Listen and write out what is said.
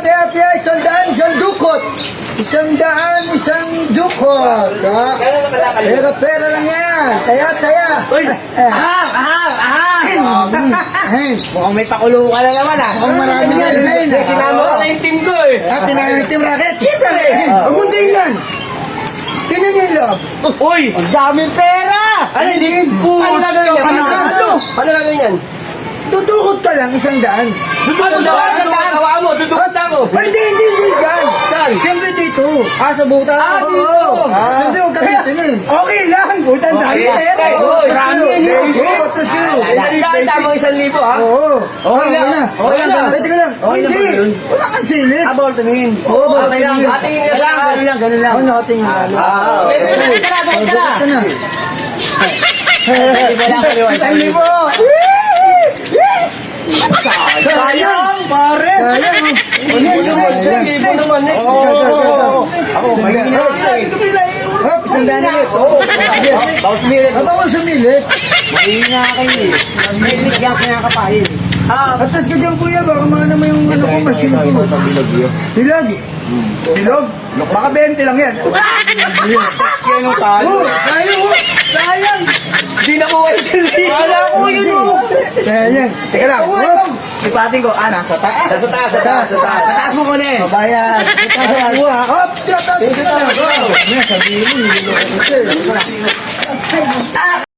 tiya, 100, isang dukot. 100, isang dukot. Pera lang yan. Taya. Uy! Mukhang may pakulo ka na naman ah. Mukhang marami nga rin. Sinama ko na yung team ko eh. Tinangan ng team racket. Siyempre! Huwag mong tingnan. Tingnan niyo yung loob. Uy! Ang daming pera! Ano hindi? Ano na gawin yan? Ano na gawin yan? Dudukot ka lang, 100. Dudukot mo, dudukot ako. Ay, hindi dyan. Saan? Siyempre dito. Sa buta? Oo. Siyempre, huwag ka titingin. Okay lang, putang dami pera. Marami yan yun. Oo, tapos kayo. Tamang 1,000 ha? Oo. Okay lang. Okay lang. Ay, teka lang. Hindi. Wala kang silip. Bawal tumingin. Oo, Okay lang. Atingin ka sa Ganun lang. Ako nakatingin lalo. Dukot ka na. Isang libo! Sayang, pare! Sayang. Ako, mahina Hop, 100 ulit. Bawal sumirit. Bawal sumilit. Mahina kayo eh. Mahilig yan kinakapahin. Atas ka dyan, kuya. Baka maano mo yung ano ko, machine ko. Bilag. Bilog? Baka 20 lang yan. Yan ang talo. Oh, sayang. Hindi na kuha yung 1,000. Wala ko yun oh. Sayang. Teka lang. Hop. Ipating ko, nasa taas. Sa taas. Sa taas mo ko na eh. Babayad. Hop. Sabihin mo, niloloko ko siya.